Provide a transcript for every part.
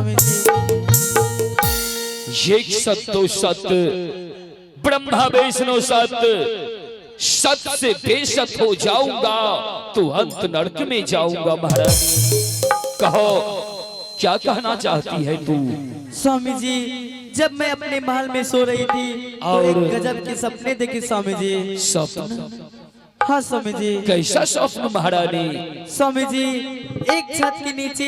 स्वामी जी। एक सत्तो सत्य, ब्रह्मा वैष्णव सत्य, सत से बेसत हो जाऊंगा तो अंत नरक में जाऊंगा। महारानी कहो क्या कहना चाहती है तू? स्वामी जी, जब मैं अपने महल में सो रही थी तो और एक गजब के सपने देखे स्वामी जी। स्वप्न? हाँ स्वामी जी। कैसा स्वप्न महारानी? स्वामी जी, एक छत के नीचे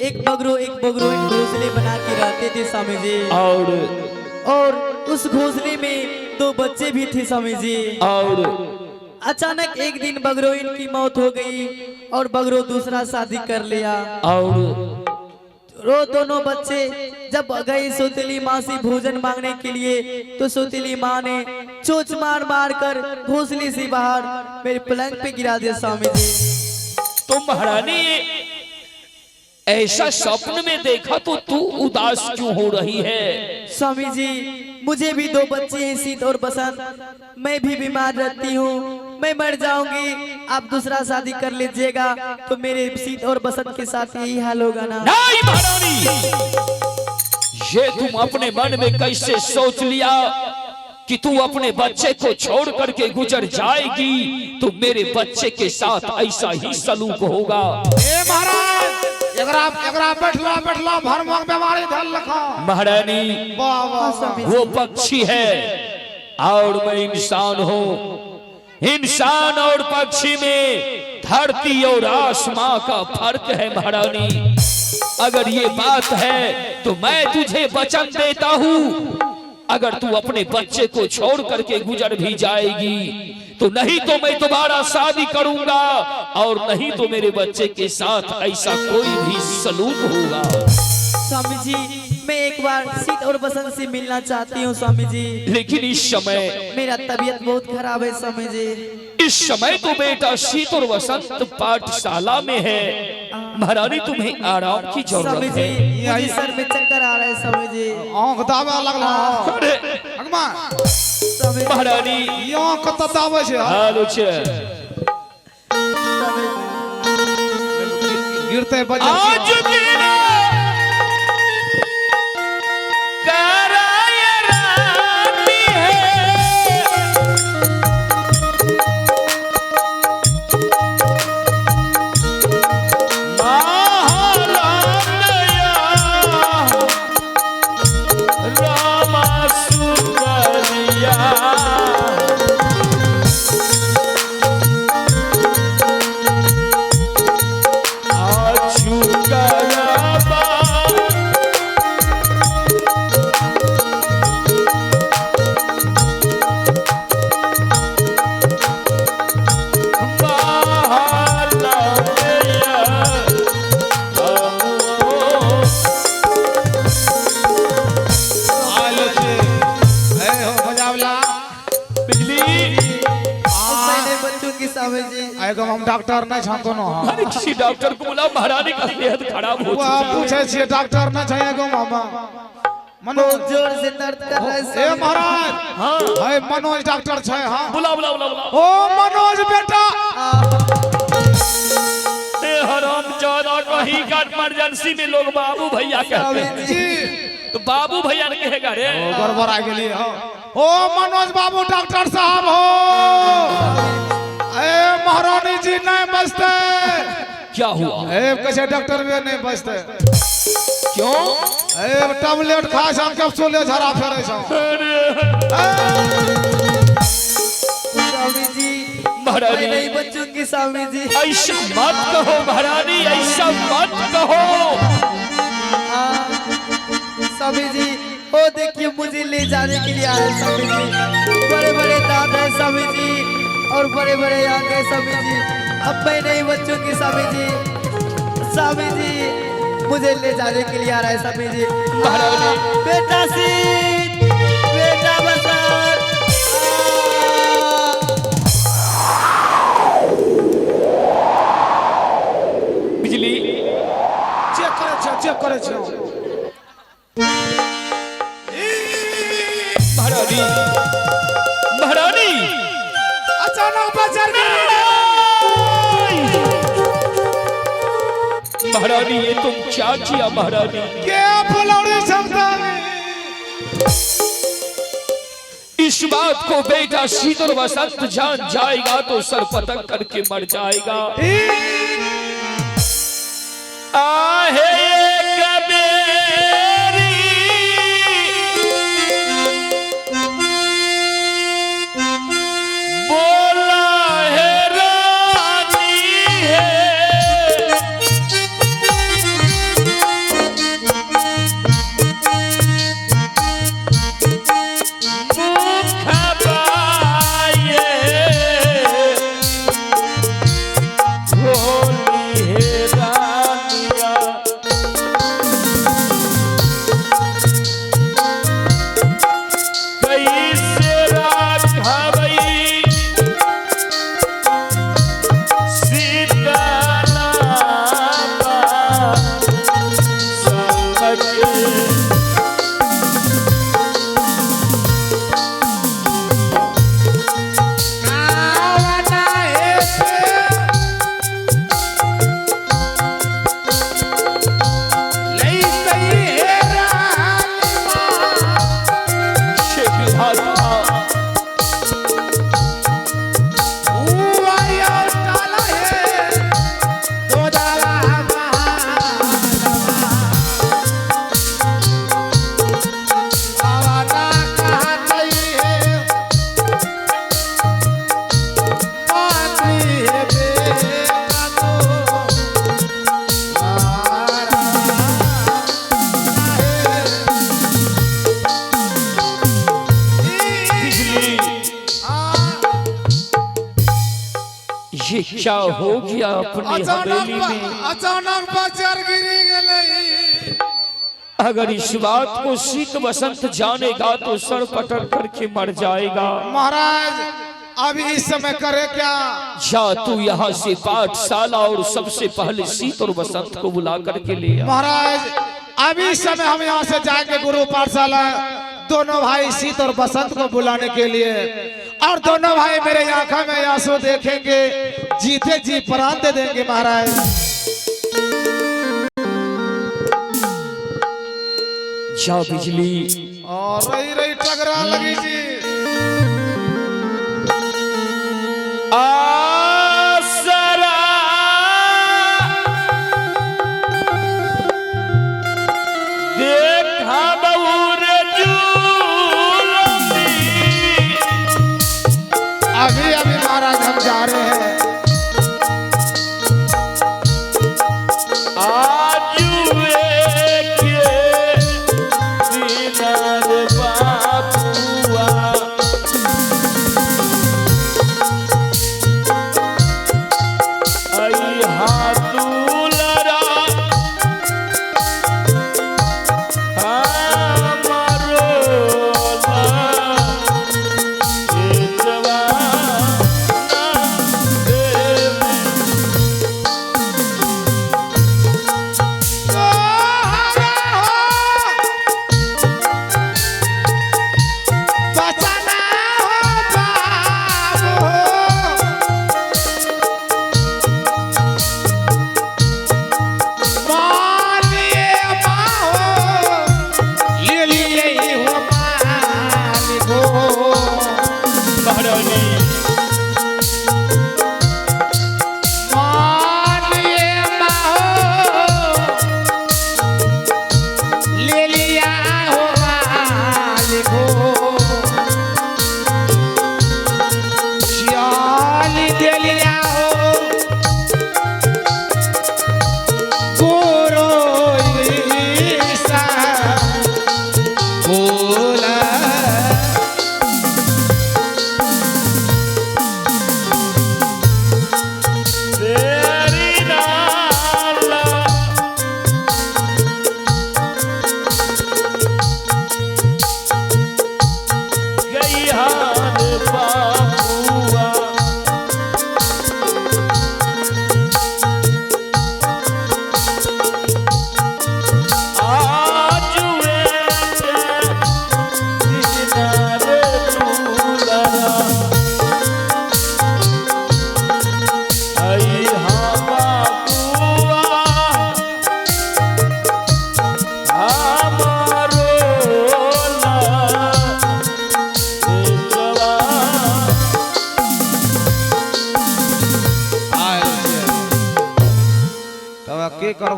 एक बगरो घोंसले बना के रहते थे स्वामी जी। और उस घोंसले में 2 बच्चे भी थे स्वामी जी। और अचानक एक दिन बगरोइन की मौत हो गई और बगरो दूसरा शादी कर लिया। और दोनों बच्चे जब गए सौतेली माँ से भोजन मांगने के लिए तो सौतेली माँ ने चोंच मार मार कर घोंसले से बाहर मेरे पलंग पे गिरा दिया स्वामी जी। तो महारानी ऐसा स्वप्न में देखा तो तू उदास क्यों हो रही है? स्वामी जी, मुझे भी 2 बच्चे हैं, शीत और बसंत। मैं भी बीमार रहती हूँ, मैं मर जाऊंगी। आप दूसरा शादी कर लीजिएगा तो मेरे शीत और बसंत के साथ यही हाल होगा ना? नहीं महारानी, ये तुम अपने मन में कैसे सोच लिया कि तू अपने बच्चे को छोड़ करके गुजर जाएगी तो मेरे बच्चे के साथ ऐसा ही सलूक होगा। महाराज बैठला भरमक बीमारी धर लखा। महारानी वो पक्षी है और मैं इंसान हूँ। इंसान और पक्षी में धरती और आसमां का फर्क है महारानी। अगर ये बात है तो मैं तुझे वचन देता हूँ, अगर तू अपने बच्चे को छोड़ करके गुजर भी जाएगी तो नहीं तो मैं दोबारा शादी करूंगा और नहीं तो मेरे बच्चे के साथ ऐसा कोई भी सलूक होगा। स्वामी जी, मैं एक बार शीत और बसंत से मिलना चाहती हूँ स्वामी जी। लेकिन इस समय मेरा तबीयत बहुत खराब है स्वामी जी। इस समय तो बेटा शीत और वसंत पाठशाला में है। महारानी तुम्हें आराम की स्वामी जरूरत जी, है। मुझे सर में चक्कर आ रहा है स्वामी जी। आंख दाबा लगला। अरे स्वामी जी, महारानी ये आंख कत दाबे छे। हालो छे गिरते बजे आज गिरा कराय रानी है महालाया रामा सुंदरिया। हम डॉक्टर नहीं छाको ना। अरे किसी डॉक्टर को बुला, महारानी का सेहत खराब हो वो चुकी है। पूछे छे डॉक्टर ना चाहिए गो मामा। बहुत जोर से दर्द कर रहा है ए स्वामी जी। महाराज, हाँ हाय मनोज डॉक्टर छे। हां बुला बुला बुला बुला। ओ मनोज बेटा, हरामजादा कहीं का इमरजेंसी में लोग बाबू भैया कहते हैं जी तो बाबू भैया ने कहेगा रे गड़बड़ आ गेली। ओ मनोज बाबू डॉक्टर साहब हो। ए महारानी जी नहीं बचते। क्या हुआ? ए कैसे डॉक्टर भी नहीं बचते? क्यों? ए टैबलेट खा शाम कैप्सूल झरा फेरे छौ। स्वामी जी, महारानी मैं नहीं बचूंगी स्वामी जी। ऐसा मत कहो महारानी, ऐसा मत कहो। स्वामी जी, ओ देखिए मुझे ले जाने के लिए आए स्वामी जी। बड़े बड़े दांत है स्वामी जी और बड़े बड़े आंख है स्वामी जी। अब मैं नहीं बचूंगी स्वामी जी। स्वामी जी, मुझे ले जाने के लिए आ रहा है स्वामी जी। बेटा शीत, बेटा बसंत। बिजली चेक करे छौ। महारानी, महारानी अचानक बचर महारानी ये तुम क्या किया महारानी? के फुलौड़ी क्षमता में इस बात को बेटा शीतल वसंत जान जाएगा तो सर पतंग करके मर जाएगा। आहे कबेरी बोला है रानी है ये क्या हो गया अपनी हवेली में? अचानक बजर गिरी गई। अगर इस बात को शीत वसंत जानेगा तो सर पटक करके मर जाएगा। महाराज अभी इस समय करे क्या? जा तू यहाँ से पाठशाला और सबसे पहले शीत और वसंत को बुला करके ले आ। महाराज अभी इस समय हम यहाँ से जाएंगे गुरु पाठशाला, दोनों भाई शीत और बसंत को बुलाने के लिए, और दोनों भाई मेरे आंखों में आंसू देखेंगे, जीते जी प्राण दे देंगे। महाराज जा बिजली और रही रही टकरा लगी जी। आसरा देखा बउर जुलमी। अभी अभी महाराज हम जा रहे हैं।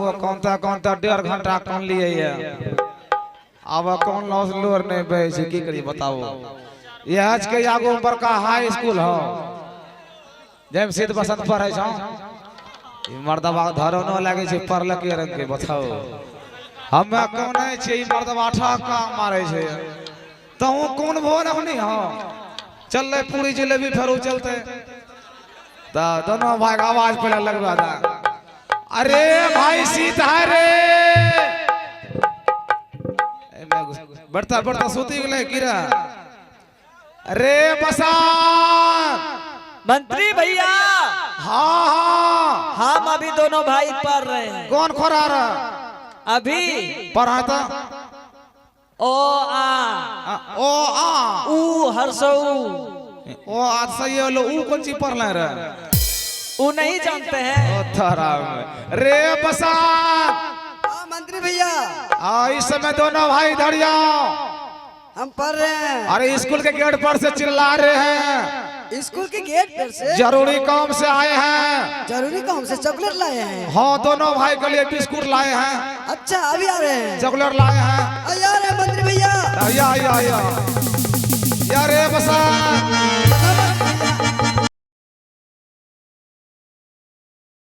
करबो कौन ता 1.5 घंटा कौन लिए ये अब कौन लॉस लोर नहीं बे छै की करी बताओ। ये आज के आगो बड़का हाई स्कूल हो जब सीध बसंत पढ़े छौ ई मर्दबा धरो न लागे छै पढ़ल के रंग के बताओ। हमें कौन है छै ई मर्दबा ठका मारे छै तो कौन भोन अपनी हो चल ले पूरी जलेबी फेरू चलते ता दोनों भाई का आवाज पहले लगवा दा। अरे भाई सीता रे बढ़ता बढ़ता सूती गले कीरा। अरे बसान मंत्री भैया हाँ हाँ हम अभी दोनों भाई पढ़ रहे हैं। कौन खोरा रहा अभी पढ़ा था ओ आ ओ आ ऊ हर्षऊ ओ आज सही है लो ऊ कौन सी पढ़ ले रहा ऊ नहीं जानते हैं। ओ थारा रे बसान मंत्री भैया इस समय दोनों भाई इधर जाओ हम पढ़ रहे हैं। अरे स्कूल के गेट पर से चिल्ला रहे हैं स्कूल के गेट पर से जरूरी काम से आए हैं। जरूरी काम से चॉकलेट लाए हैं। हाँ दोनों भाई के लिए बिस्कुट लाए हैं अच्छा अभी आ रहे हैं। चॉकलेट लाए हैं आ रहे हैं मंत्री भैया। या रे बसा